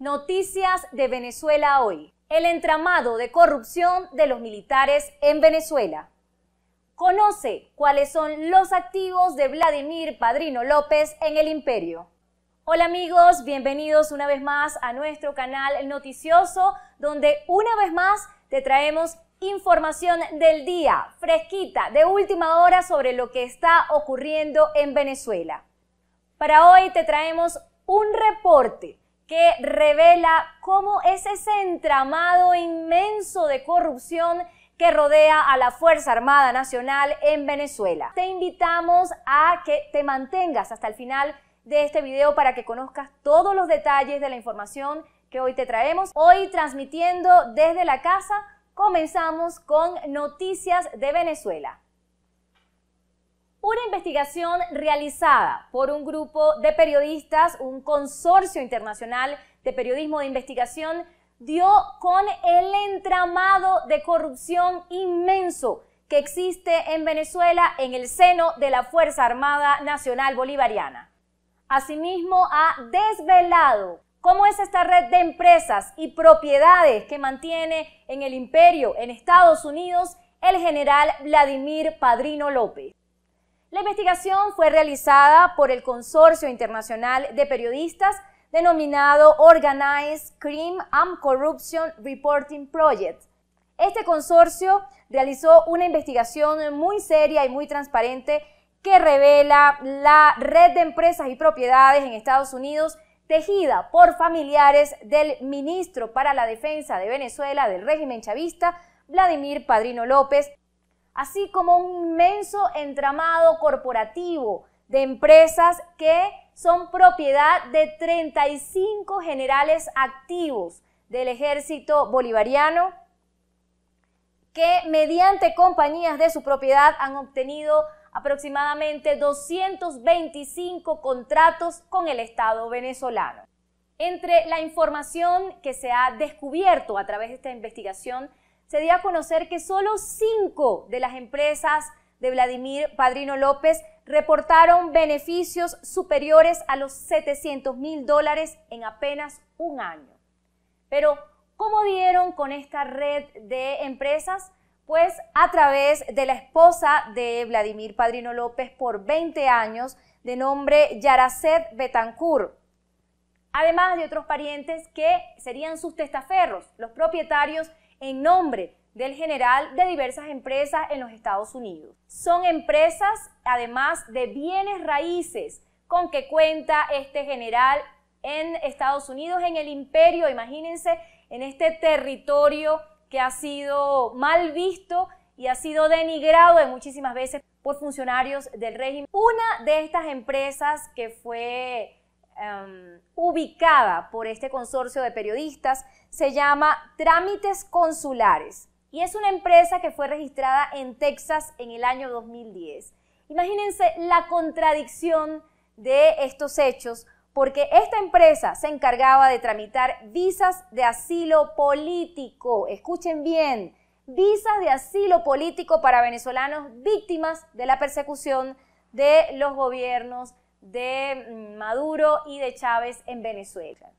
Noticias de Venezuela hoy. El entramado de corrupción de los militares en Venezuela. Conoce cuáles son los activos de Vladimir Padrino López en el imperio. Hola amigos, bienvenidos una vez más a nuestro canal noticioso, donde una vez más te traemos información del día, fresquita, de última hora sobre lo que está ocurriendo en Venezuela. Para hoy te traemos un reporte que revela cómo es ese entramado inmenso de corrupción que rodea a la Fuerza Armada Nacional en Venezuela. Te invitamos a que te mantengas hasta el final de este video para que conozcas todos los detalles de la información que hoy te traemos. Hoy transmitiendo desde la casa, comenzamos con Noticias de Venezuela. Una investigación realizada por un grupo de periodistas, un consorcio internacional de periodismo de investigación, dio con el entramado de corrupción inmenso que existe en Venezuela en el seno de la Fuerza Armada Nacional Bolivariana. Asimismo, ha desvelado cómo es esta red de empresas y propiedades que mantiene en el imperio en Estados Unidos el general Vladimir Padrino López. La investigación fue realizada por el Consorcio Internacional de Periodistas denominado Organized Crime and Corruption Reporting Project. Este consorcio realizó una investigación muy seria y muy transparente que revela la red de empresas y propiedades en Estados Unidos tejida por familiares del ministro para la Defensa de Venezuela del régimen chavista, Vladimir Padrino López, así como un inmenso entramado corporativo de empresas que son propiedad de 35 generales activos del ejército bolivariano que mediante compañías de su propiedad han obtenido aproximadamente 225 contratos con el Estado venezolano. Entre la información que se ha descubierto a través de esta investigación, se dio a conocer que solo 5 de las empresas de Vladimir Padrino López reportaron beneficios superiores a los $700.000 en apenas un año. Pero, ¿cómo dieron con esta red de empresas? Pues a través de la esposa de Vladimir Padrino López por 20 años, de nombre Yaracet Betancourt, además de otros parientes que serían sus testaferros, los propietarios en nombre del general de diversas empresas en los Estados Unidos. Son empresas, además de bienes raíces, con que cuenta este general en Estados Unidos, en el imperio, imagínense, en este territorio que ha sido mal visto y ha sido denigrado de muchísimas veces por funcionarios del régimen. Una de estas empresas que fue ubicada por este consorcio de periodistas se llama Trámites Consulares y es una empresa que fue registrada en Texas en el año 2010. Imagínense la contradicción de estos hechos, porque esta empresa se encargaba de tramitar visas de asilo político. Escuchen bien, visas de asilo político para venezolanos víctimas de la persecución de los gobiernos de Maduro y de Chávez en Venezuela.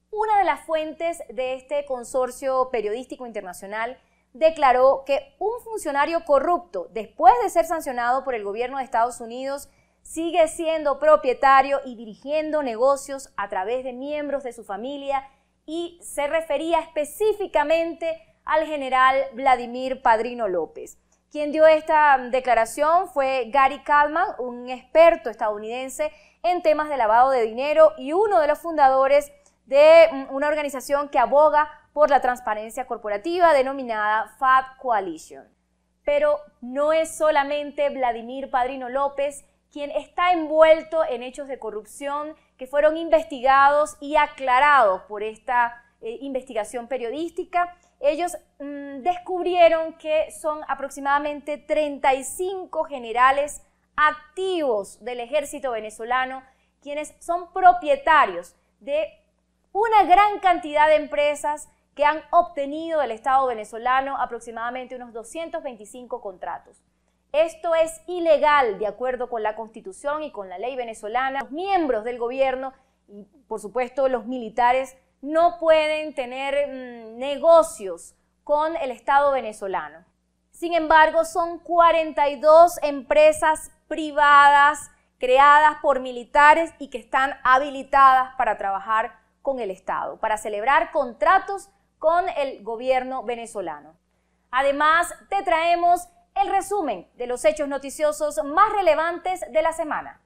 Una de las fuentes de este consorcio periodístico internacional declaró que un funcionario corrupto, después de ser sancionado por el gobierno de Estados Unidos, sigue siendo propietario y dirigiendo negocios a través de miembros de su familia, y se refería específicamente al general Vladimir Padrino López. Quien dio esta declaración fue Gary Kalman, un experto estadounidense en temas de lavado de dinero y uno de los fundadores de una organización que aboga por la transparencia corporativa denominada FAT Coalition. Pero no es solamente Vladimir Padrino López quien está envuelto en hechos de corrupción que fueron investigados y aclarados por esta investigación periodística. Ellos descubrieron que son aproximadamente 35 generales activos del ejército venezolano quienes son propietarios de una gran cantidad de empresas que han obtenido del Estado venezolano aproximadamente unos 225 contratos. Esto es ilegal de acuerdo con la Constitución y con la ley venezolana. Los miembros del gobierno y, por supuesto, los militares no pueden tener negocios con el Estado venezolano. Sin embargo, son 42 empresas privadas creadas por militares y que están habilitadas para trabajar con el Estado, para celebrar contratos con el gobierno venezolano. Además, te traemos el resumen de los hechos noticiosos más relevantes de la semana.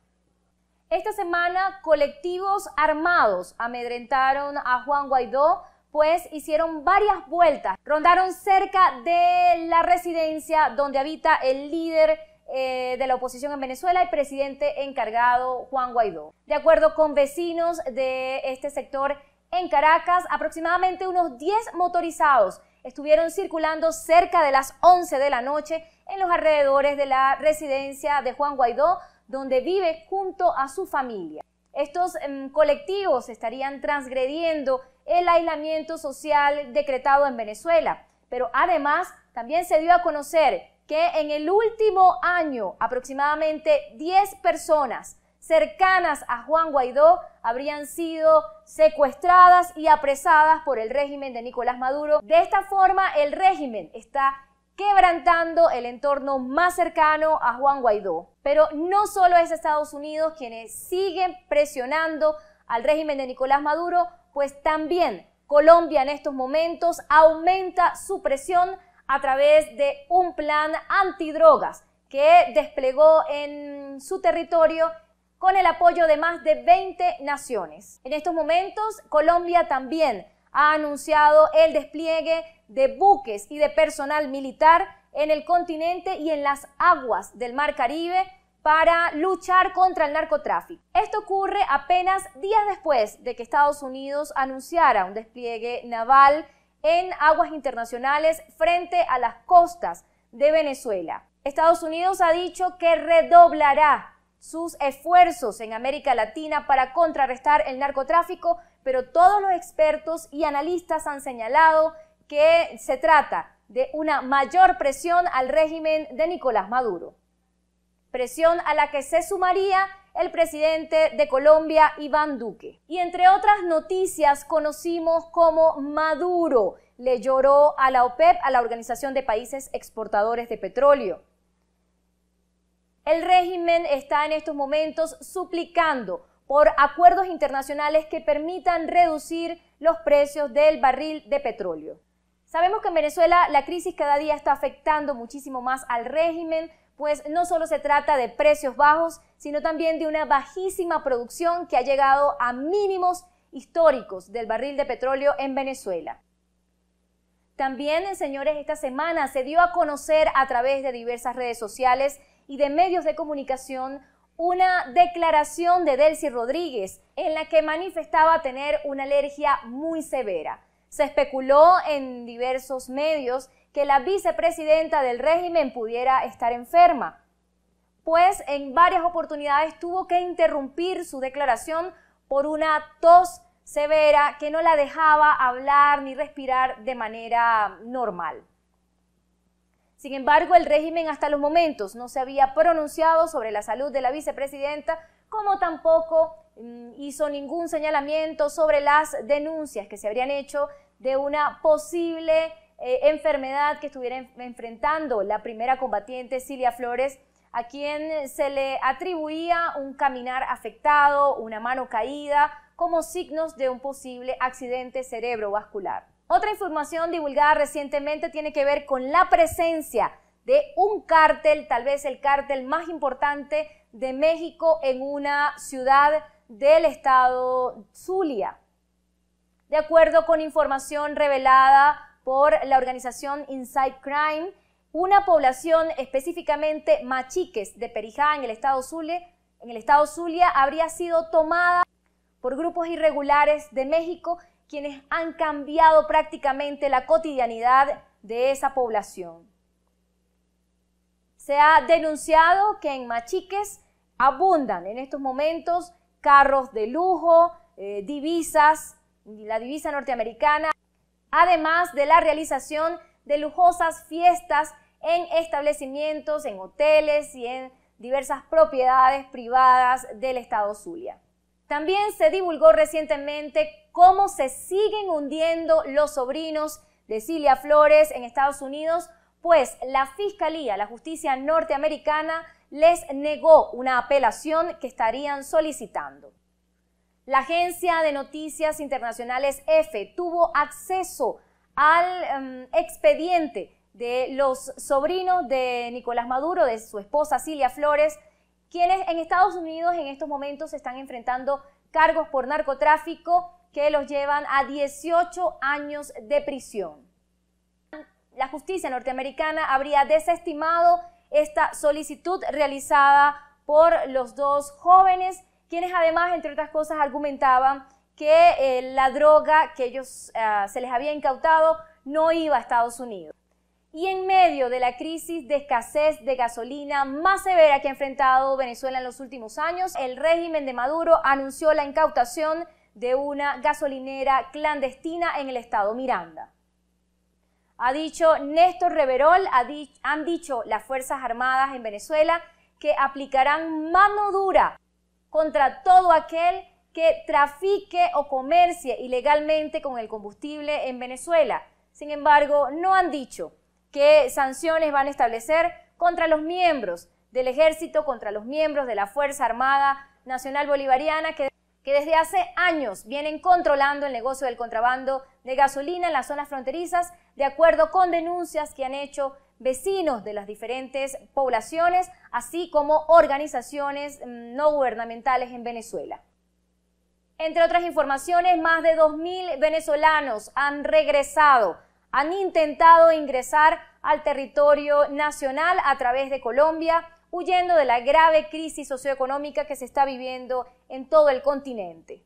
Esta semana, colectivos armados amedrentaron a Juan Guaidó, pues hicieron varias vueltas, rondaron cerca de la residencia donde habita el líder de la oposición en Venezuela y presidente encargado Juan Guaidó. De acuerdo con vecinos de este sector en Caracas, aproximadamente unos 10 motorizados estuvieron circulando cerca de las 11 de la noche en los alrededores de la residencia de Juan Guaidó, donde vive junto a su familia. Estos colectivos estarían transgrediendo el aislamiento social decretado en Venezuela, pero además también se dio a conocer que en el último año aproximadamente 10 personas cercanas a Juan Guaidó habrían sido secuestradas y apresadas por el régimen de Nicolás Maduro. De esta forma, el régimen está quebrantando el entorno más cercano a Juan Guaidó. Pero no solo es Estados Unidos quienes siguen presionando al régimen de Nicolás Maduro, pues también Colombia en estos momentos aumenta su presión a través de un plan antidrogas que desplegó en su territorio con el apoyo de más de 20 naciones. En estos momentos, Colombia también ha anunciado el despliegue de buques y de personal militar en el continente y en las aguas del Mar Caribe para luchar contra el narcotráfico. Esto ocurre apenas días después de que Estados Unidos anunciara un despliegue naval en aguas internacionales frente a las costas de Venezuela. Estados Unidos ha dicho que redoblará sus esfuerzos en América Latina para contrarrestar el narcotráfico, pero todos los expertos y analistas han señalado que se trata de una mayor presión al régimen de Nicolás Maduro. Presión a la que se sumaría el presidente de Colombia, Iván Duque. Y entre otras noticias, conocimos cómo Maduro le lloró a la OPEP, a la Organización de Países Exportadores de Petróleo. El régimen está en estos momentos suplicando por acuerdos internacionales que permitan reducir los precios del barril de petróleo. Sabemos que en Venezuela la crisis cada día está afectando muchísimo más al régimen, pues no solo se trata de precios bajos, sino también de una bajísima producción que ha llegado a mínimos históricos del barril de petróleo en Venezuela. También, señores, esta semana se dio a conocer a través de diversas redes sociales y de medios de comunicación una declaración de Delcy Rodríguez en la que manifestaba tener una alergia muy severa. Se especuló en diversos medios que la vicepresidenta del régimen pudiera estar enferma, pues en varias oportunidades tuvo que interrumpir su declaración por una tos severa que no la dejaba hablar ni respirar de manera normal. Sin embargo, el régimen hasta los momentos no se había pronunciado sobre la salud de la vicepresidenta, como tampoco hizo ningún señalamiento sobre las denuncias que se habrían hecho de una posible enfermedad que estuviera enfrentando la primera combatiente, Cilia Flores, a quien se le atribuía un caminar afectado, una mano caída, como signos de un posible accidente cerebrovascular. Otra información divulgada recientemente tiene que ver con la presencia de un cártel, tal vez el cártel más importante de México en una ciudad del estado Zulia. De acuerdo con información revelada por la organización Inside Crime, una población, específicamente Machiques de Perijá, en el estado Zulia, habría sido tomada por grupos irregulares de México, quienes han cambiado prácticamente la cotidianidad de esa población. Se ha denunciado que en Machiques abundan en estos momentos carros de lujo, divisas, la divisa norteamericana, además de la realización de lujosas fiestas en establecimientos, en hoteles y en diversas propiedades privadas del estado Zulia. También se divulgó recientemente cómo se siguen hundiendo los sobrinos de Cilia Flores en Estados Unidos, pues la Fiscalía, la justicia norteamericana, les negó una apelación que estarían solicitando. La agencia de noticias internacionales EFE tuvo acceso al expediente de los sobrinos de Nicolás Maduro, de su esposa Cilia Flores, quienes en Estados Unidos en estos momentos están enfrentando cargos por narcotráfico que los llevan a 18 años de prisión. La justicia norteamericana habría desestimado esta solicitud realizada por los dos jóvenes, quienes además, entre otras cosas, argumentaban que la droga que ellos se les había incautado no iba a Estados Unidos. Y en medio de la crisis de escasez de gasolina más severa que ha enfrentado Venezuela en los últimos años, el régimen de Maduro anunció la incautación de una gasolinera clandestina en el estado Miranda. Ha dicho Néstor Reverol, han dicho las Fuerzas Armadas en Venezuela que aplicarán mano dura contra todo aquel que trafique o comercie ilegalmente con el combustible en Venezuela. Sin embargo, no han dicho qué sanciones van a establecer contra los miembros del ejército, contra los miembros de la Fuerza Armada Nacional Bolivariana, que desde hace años vienen controlando el negocio del contrabando de gasolina en las zonas fronterizas, de acuerdo con denuncias que han hecho vecinos de las diferentes poblaciones, así como organizaciones no gubernamentales en Venezuela. Entre otras informaciones, más de 2.000 venezolanos han regresado, han intentado ingresar al territorio nacional a través de Colombia, huyendo de la grave crisis socioeconómica que se está viviendo en todo el continente.